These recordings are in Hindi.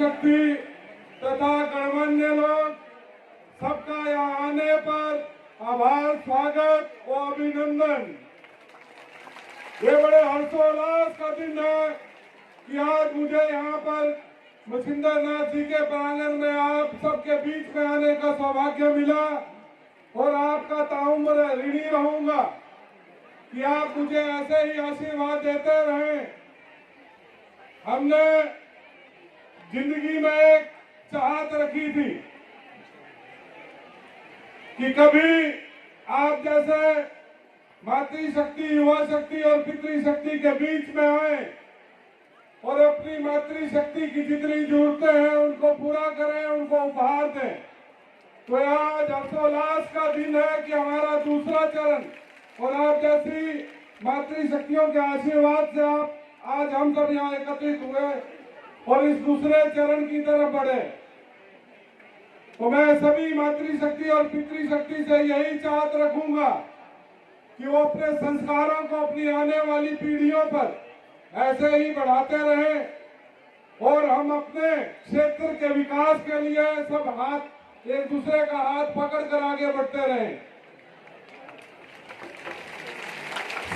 शक्ति तथा गणमान्य लोग सबका यहाँ आने पर आभार, स्वागत और अभिनंदन। ये बड़े हर्षोल्लास का दिन है कि आज मुझे यहाँ पर मछिंद्रनाथ जी के प्रांगण में आप सबके बीच में आने का सौभाग्य मिला और आपका ताउम्र ऋणी रहूंगा कि आप मुझे ऐसे ही आशीर्वाद देते रहें। हमने जिंदगी में एक चाहत रखी थी कि कभी आप जैसे मातृशक्ति, युवा शक्ति और पितृशक्ति के बीच में आए और अपनी मातृशक्ति की जितनी जरूरतें हैं उनको पूरा करें, उनको उपहार दें। तो आज हर्षोल्लास का दिन है कि हमारा दूसरा चरण और आप जैसी मातृशक्तियों के आशीर्वाद से आप आज हम सब यहाँ एकत्रित हुए और इस दूसरे चरण की तरफ बढ़े। तो मैं सभी मातृशक्ति और पितृशक्ति से यही चाहत रखूंगा कि वो अपने संस्कारों को अपनी आने वाली पीढ़ियों पर ऐसे ही बढ़ाते रहें और हम अपने क्षेत्र के विकास के लिए सब हाथ एक दूसरे का हाथ पकड़कर आगे बढ़ते रहें।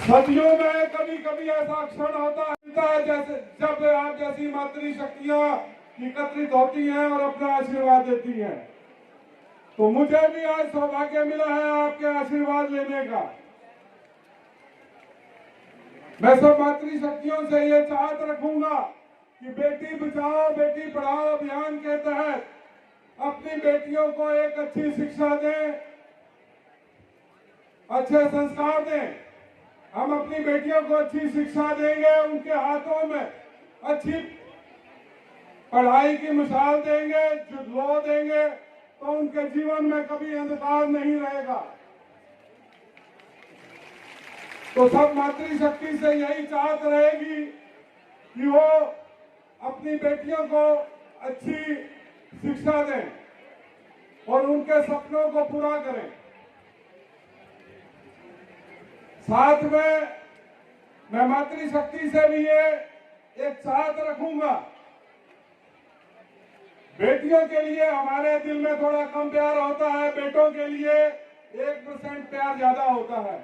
सदियों में कभी कभी ऐसा क्षण होता है जैसे जब आप जैसी मातृशक्तियां एकत्रित होती हैं और अपना आशीर्वाद देती हैं। तो मुझे भी आज सौभाग्य मिला है आपके आशीर्वाद लेने का। मैं सब मातृशक्तियों से ये चाहत रखूंगा कि बेटी बचाओ बेटी पढ़ाओ अभियान के तहत अपनी बेटियों को एक अच्छी शिक्षा दें, अच्छे संस्कार दें। हम अपनी बेटियों को अच्छी शिक्षा देंगे, उनके हाथों में अच्छी पढ़ाई की मिसाल देंगे, जो देंगे तो उनके जीवन में कभी अंधकार नहीं रहेगा। तो सब मातृशक्ति से यही चाहत रहेगी कि वो अपनी बेटियों को अच्छी शिक्षा दें और उनके सपनों को पूरा करें। साथ में मैं मातृशक्ति से भी ये एक चाहत रखूंगा, बेटियों के लिए हमारे दिल में थोड़ा कम प्यार होता है, बेटों के लिए 1% प्यार ज्यादा होता है।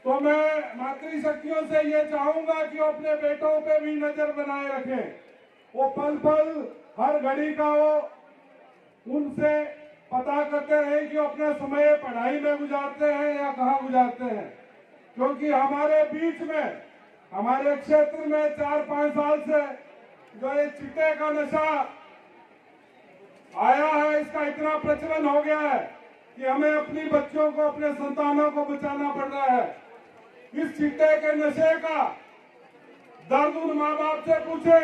तो मैं मातृशक्तियों से ये चाहूंगा कि वो अपने बेटों पे भी नजर बनाए रखें। वो पल पल हर घड़ी का वो उनसे पता करते रहे कि वो अपना समय पढ़ाई में गुजारते हैं या कहाँ गुजारते हैं। क्योंकि हमारे बीच में, हमारे क्षेत्र में 4-5 साल से जो ये चिट्टे का नशा आया है, इसका इतना प्रचलन हो गया है कि हमें अपनी बच्चों को, अपने संतानों को बचाना पड़ रहा है। इस चिट्टे के नशे का दर्द उन माँ बाप से पूछे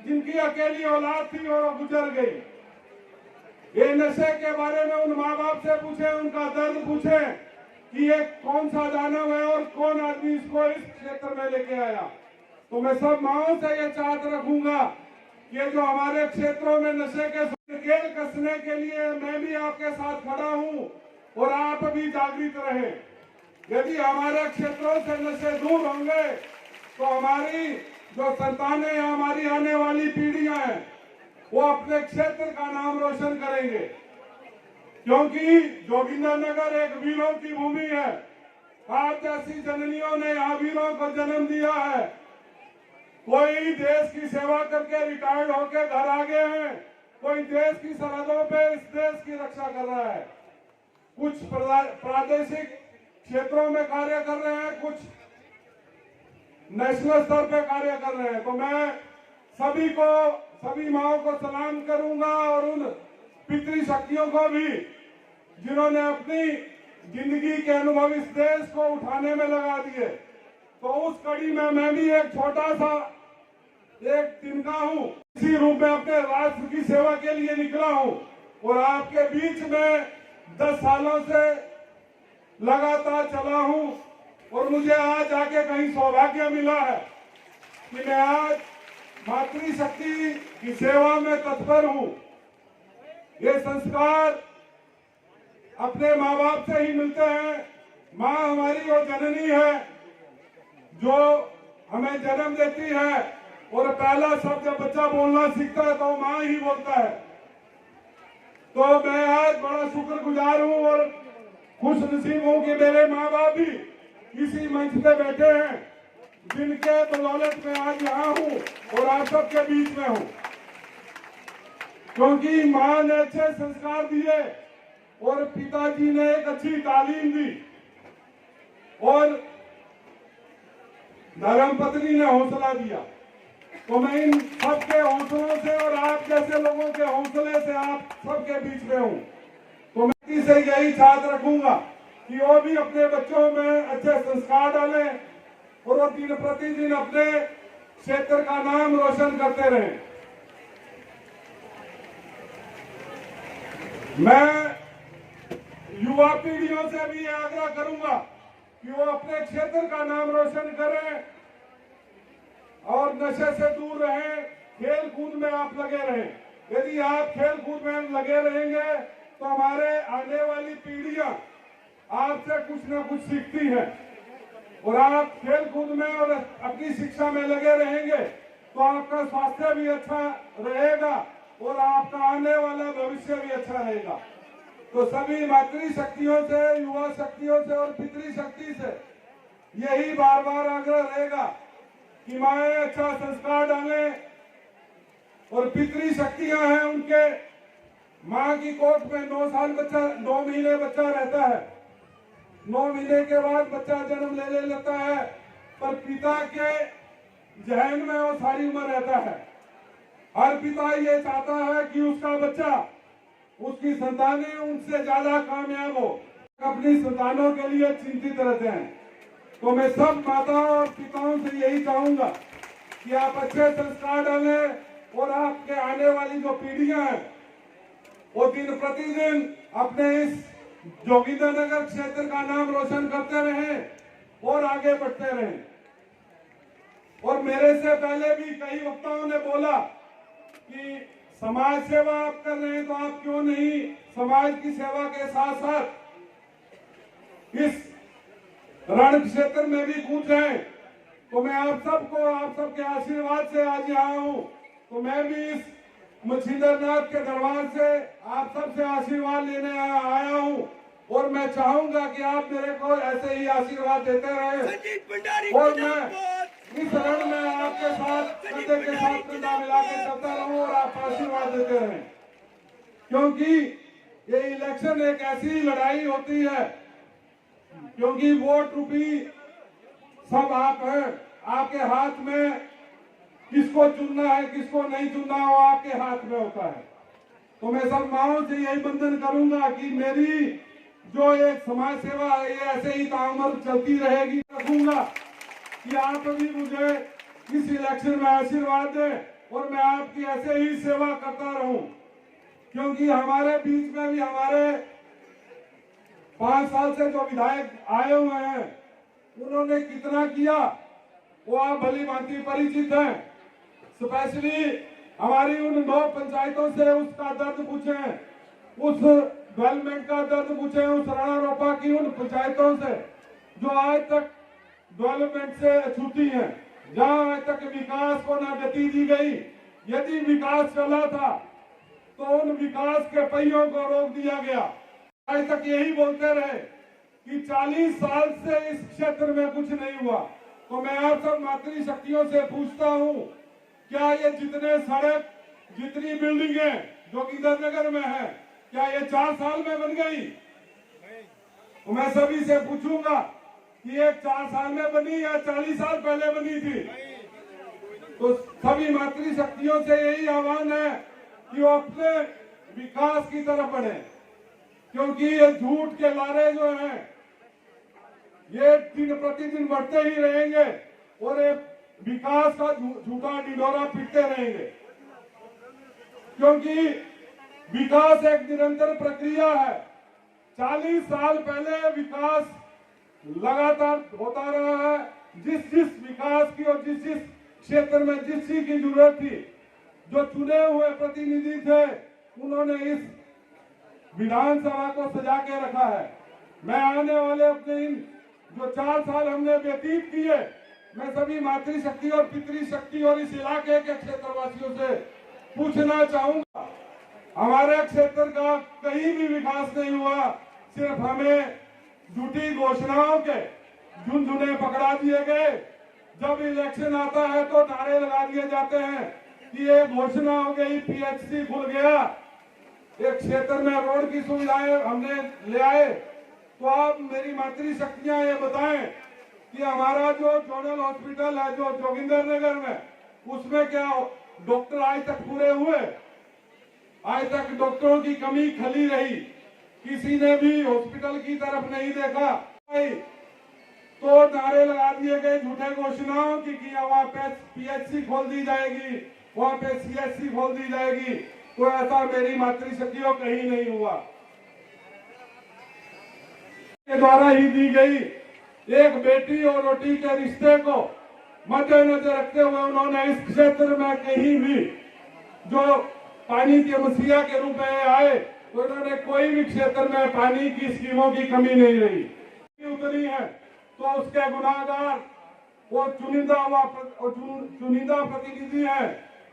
जिनकी अकेली औलाद थी और वो गुजर गई। ये नशे के बारे में उन माँ बाप से पूछे, उनका दर्द पूछे कि ये कौन सा दानव है और कौन आदमी इसको इस क्षेत्र में लेके आया। तो मैं सब माओं से ये चाहत रखूंगा कि ये जो हमारे क्षेत्रों में नशे के कील कसने के लिए मैं भी आपके साथ खड़ा हूँ और आप भी जागृत रहे। यदि हमारे क्षेत्रों से नशे दूर होंगे तो हमारी जो संतानें, हमारी आने वाली पीढ़ियां हैं, वो अपने क्षेत्र का नाम रोशन करेंगे। क्योंकि जोगिंदरनगर एक वीरों की भूमि है। आप जैसी जननियों ने यहाँ वीरों को जन्म दिया है। कोई देश की सेवा करके रिटायर्ड होकर घर आ गए हैं, कोई देश की सरहदों पे इस देश की रक्षा कर रहा है, कुछ प्रादेशिक क्षेत्रों में कार्य कर रहे हैं, कुछ नेशनल स्तर पे कार्य कर रहे हैं। तो मैं सभी माओं को सलाम करूंगा और उन पितृशक्तियों को भी जिन्होंने अपनी जिंदगी के अनुभव इस देश को उठाने में लगा दिए। तो उस कड़ी में मैं भी एक छोटा सा एक तिनका हूँ, इसी रूप में अपने राष्ट्र की सेवा के लिए निकला हूँ और आपके बीच में 10 सालों से लगातार चला हूँ और मुझे आज आके कहीं सौभाग्य मिला है कि मैं आज मातृशक्ति की सेवा में तत्पर हूँ। ये संस्कार अपने माँ बाप से ही मिलते हैं। माँ हमारी वो जननी है जो हमें जन्म देती है और पहला शब्द जब बच्चा बोलना सीखता है तो माँ ही बोलता है। तो मैं आज बड़ा शुक्रगुजार हूँ और खुश नसीब हूँ कि मेरे माँ बाप भी इसी मंच पे बैठे हैं, जिनके बदौलत मैं आज यहाँ हूँ और आप सबके बीच में हूँ। क्योंकि माँ ने अच्छे संस्कार दिए और पिताजी ने एक अच्छी तालीम दी और धर्मपत्नी ने हौसला दिया। तो मैं इन सबके हौसलों से और आप जैसे लोगों के हौसले से आप सबके बीच में हूँ। तो मैं इसे यही चाहत रखूंगा कि वो भी अपने बच्चों में अच्छे संस्कार डालें और वो दिन प्रतिदिन अपने क्षेत्र का नाम रोशन करते रहें। मैं युवा पीढ़ियों से भी आग्रह करूंगा कि वो अपने क्षेत्र का नाम रोशन करें और नशे से दूर रहें, खेल कूद में आप लगे रहें। यदि आप खेल कूद में लगे रहेंगे तो हमारे आने वाली पीढ़ियां आपसे कुछ न कुछ सीखती हैं और आप खेल कूद में और अपनी शिक्षा में लगे रहेंगे तो आपका स्वास्थ्य भी अच्छा रहेगा और आपका आने वाला भविष्य भी अच्छा रहेगा। तो सभी मातृ शक्तियों से, युवा शक्तियों से और पितृ शक्ति से यही बार बार आग्रह रहेगा कि माएं अच्छा संस्कार डालें और पितृ शक्तियां हैं उनके माँ की कोख में 9 महीने बच्चा रहता है। 9 महीने के बाद बच्चा जन्म ले लेता है, पर पिता के जहन में वो सारी उम्र रहता है। हर पिता ये चाहता है कि उसका बच्चा, उसकी संतानें उनसे ज्यादा कामयाब हो, अपनी संतानों के लिए चिंतित रहते हैं। तो मैं सब माताओं और पिताओं से यही चाहूंगा कि आप अच्छे संस्कार डालें और आपके आने वाली जो पीढ़ियां हैं वो दिन प्रतिदिन अपने इस जोगिंदर नगर क्षेत्र का नाम रोशन करते रहें और आगे बढ़ते रहें। और मेरे से पहले भी कई वक्ताओं ने बोला कि समाज सेवा आप कर रहे हैं तो आप क्यों नहीं समाज की सेवा के साथ साथ इस रण क्षेत्र में भी कूद जाएं। तो मैं आप सबको, आप सबके आशीर्वाद से आज यहाँ हूँ। तो मैं भी इस मछिंद्रनाथ के दरबार से आप सबसे आशीर्वाद लेने आया हूँ और मैं चाहूंगा कि आप मेरे को ऐसे ही आशीर्वाद देते रहे और मैं इस रण में आपके साथ कंधे के साथ कंधा मिला के चलता रहूं और आप आशीर्वाद देते रहें। क्योंकि ये इलेक्शन एक ऐसी लड़ाई होती है, क्योंकि वोट रूपी सब आप हैं, आपके हाथ में किसको चुनना है किसको नहीं चुनना वो आपके हाथ में होता है। तो मैं सब माओं से यही बंधन करूंगा कि मेरी जो एक समाज सेवा है ये ऐसे ही ताउम्र चलती रहेगी। रखूंगा कि आप भी मुझे इस इलेक्शन में आशीर्वाद दें और मैं आपकी ऐसे ही सेवा करता रहूं। क्योंकि हमारे बीच में भी हमारे 5 साल से जो विधायक आए हुए हैं उन्होंने कितना किया वो आप भली भांति परिचित हैं। स्पेशली हमारी उन 9 पंचायतों से उसका दर्द पूछें, उस डेवलपमेंट का दर्द पूछें, उस राणा रोपा की उन पंचायतों से जो आज तक डेवलपमेंट से छूटी है, जहां आज तक विकास को न गति दी गई। यदि विकास चला था तो उन विकास के पहियों को रोक दिया गया। आज तक यही बोलते रहे कि 40 साल से इस क्षेत्र में कुछ नहीं हुआ। तो मैं आप सब मातृ शक्तियों से पूछता हूं, क्या ये जितने सड़क, जितनी बिल्डिंगें जोगिंदर नगर में है, क्या ये 4 साल में बन गई? तो मैं सभी से पूछूंगा कि ये 4 साल में बनी या 40 साल पहले बनी थी? तो सभी मातृ शक्तियों से यही आह्वान है कि वो अपने विकास की तरफ बढ़े। क्योंकि ये झूठ के लारे जो हैं ये दिन प्रतिदिन बढ़ते ही रहेंगे और ये विकास का झूठा ढिंढोरा पीटते रहेंगे। क्योंकि विकास एक निरंतर प्रक्रिया है। 40 साल पहले विकास लगातार होता रहा है। जिस विकास की और जिस क्षेत्र में जिस चीज की जरूरत थी, जो चुने हुए प्रतिनिधि थे उन्होंने इस विधानसभा को सजा के रखा है। मैं आने वाले अपने इन जो 4 साल हमने व्यतीत किए मैं सभी मातृशक्ति और पितृशक्ति और इस इलाके के क्षेत्रवासियों से पूछना चाहूंगा, हमारे क्षेत्र का कहीं भी विकास नहीं हुआ, सिर्फ हमें झूठी घोषणाओं के झुनझुने पकड़ा दिए गए। जब इलेक्शन आता है तो नारे लगा दिए जाते हैं कि ये घोषणा हो गई, पीएचसी खुल गया, एक क्षेत्र में रोड की सुविधाएं हमने ले आए। तो आप मेरी मातृशक्तियां ये बताएं कि हमारा जो जोनल हॉस्पिटल है जो जोगिंदर नगर में, उसमें क्या डॉक्टर आज तक पूरे हुए? आज तक डॉक्टरों की कमी खली रही, किसी ने भी हॉस्पिटल की तरफ नहीं देखा। तो नारे लगा दिए गए झूठे घोषणाओं की कि वहाँ पे पीएचसी खोल दी जाएगी, वहाँ पे सीएचसी खोल दी जाएगी। तो ऐसा मेरी मातृशक्तियों कहीं नहीं हुआ। के द्वारा ही दी गई एक बेटी और रोटी के रिश्ते को मद्देनजर रखते हुए उन्होंने इस क्षेत्र में कहीं भी जो पानी के मसीहा के रूप में आए, तो उन्होंने कोई भी क्षेत्र में पानी की स्कीमों की कमी नहीं रही। उतरी है तो उसके गुनाहगार वो चुनिंदा प्रतिनिधि हैं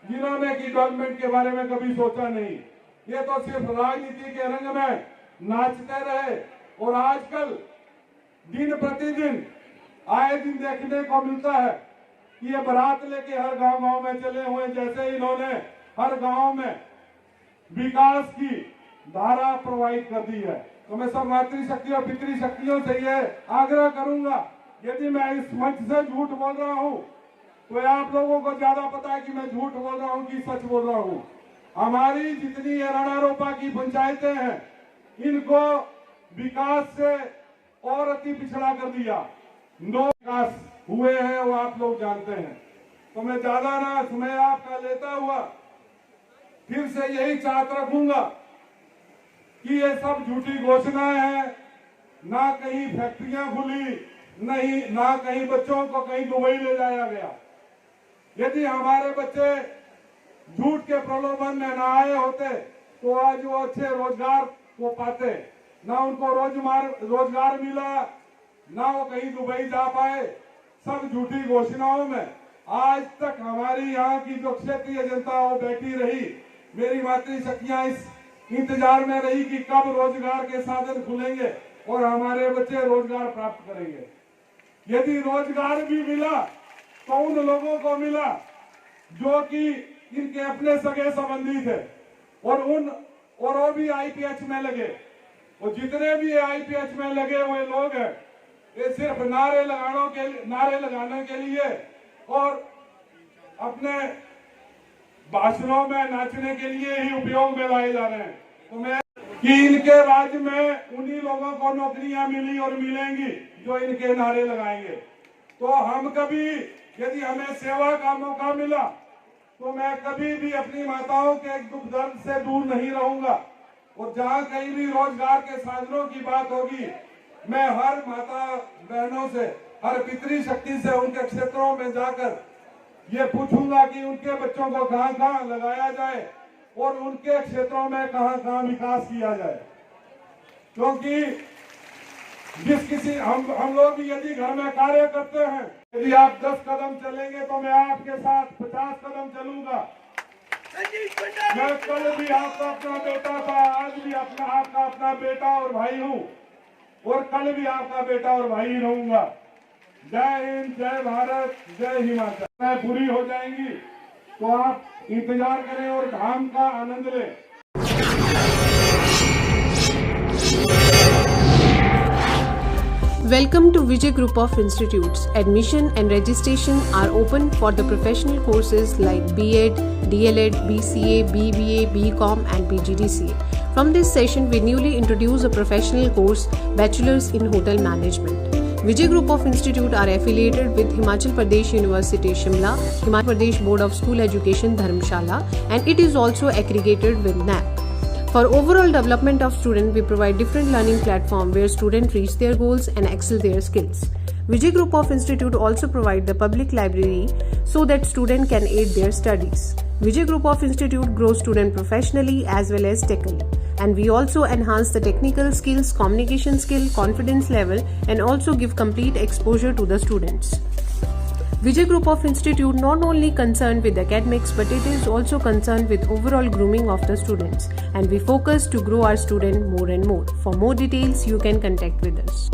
जिन्होंने की डेवलपमेंट के बारे में कभी सोचा नहीं। ये तो सिर्फ राजनीति के रंग में नाचते रहे। और आजकल दिन प्रतिदिन आए दिन देखने को मिलता है कि ये बारात लेके हर गांव में चले हुए, जैसे इन्होंने हर गांव में विकास की धारा प्रवाहित कर दी है। तो मैं सब मातृशक्ति और पितृशक्तियों से ये आग्रह करूंगा, यदि मैं इस मंच से झूठ बोल रहा हूं तो आप लोगों को ज्यादा पता है कि मैं झूठ बोल रहा हूं कि सच बोल रहा हूं। हमारी जितनी राणारोपा की पंचायतें हैं, इनको विकास से और अति पिछड़ा कर दिया। नो विकास हुए हैं वो आप लोग जानते हैं। तो मैं ज्यादा ना समय आपका लेता हुआ फिर से यही चाहत रखूंगा कि ये सब झूठी घोषणाएं हैं। ना कहीं फैक्ट्रियां खुली, नहीं ना कहीं बच्चों को कहीं दुबई ले जाया गया। यदि हमारे बच्चे झूठ के प्रलोभन में ना आए होते तो आज वो अच्छे रोजगार को पाते। ना उनको रोजगार मिला, ना वो कहीं दुबई जा पाए। सब झूठी घोषणाओं में आज तक हमारी यहाँ की जो क्षेत्रीय जनता वो बैठी रही। मेरी मातृशक्तियां इस इंतजार में रही कि कब रोजगार के साधन खुलेंगे और हमारे बच्चे रोजगार प्राप्त करेंगे। यदि रोजगार भी मिला तो उन लोगों को मिला जो कि इनके अपने सगे संबंधी थे और वो भी आईपीएच में लगे। और जितने भी आईपीएच में लगे हुए लोग हैं, ये सिर्फ नारे लगाने के लिए और अपने भाषणों में नाचने के लिए ही उपयोग में लाए जा रहे हैं। तो मैं कि इनके राज्य में उन्हीं लोगों को नौकरियां मिली और मिलेंगी जो इनके नारे लगाएंगे। तो हम कभी, यदि हमें सेवा का मौका मिला तो मैं कभी भी अपनी माताओं के दुख दर्द से दूर नहीं रहूंगा। और जहां कहीं भी रोजगार के साधनों की बात होगी, मैं हर माता बहनों से, हर पितृशक्ति से उनके क्षेत्रों में जाकर ये पूछूंगा कि उनके बच्चों को कहां कहां लगाया जाए और उनके क्षेत्रों में कहां कहां विकास किया जाए। क्योंकि हम लोग यदि घर में कार्य करते हैं, यदि आप 10 कदम चलेंगे तो मैं आपके साथ 50 कदम चलूंगा। मैं कल भी आपका अपना बेटा था, आज भी आपका अपना बेटा और भाई हूँ और कल भी आपका बेटा और भाई रहूंगा। जय हिंद, जय भारत, जय हिमाचल। पूरी हो जाएंगी तो आप इंतजार करें और धाम का आनंद लें। Welcome to Vijay Group of Institutes. Admission and registration are open for the professional courses like B.Ed, D.El.Ed, BCA, BBA, BCom and PGDCA. From this session, we newly introduce a professional course, Bachelor's in Hotel Management. Vijay Group of Institute are affiliated with Himachal Pradesh University Shimla, Himachal Pradesh Board of School Education Dharamshala, and it is also accredited with NAAC. For overall development of student, we provide different learning platform where students reach their goals and excel their skills. Vijay Group of Institute also provide the public library so that student can aid their studies. Vijay Group of Institute grows student professionally as well as technically. And we also enhance the technical skills, communication skill, confidence level and also give complete exposure to the students. Vijay Group of Institute not only concerned with academics but it is also concerned with overall grooming of the students, and we focus to grow our student more and more. For more details you can contact with us.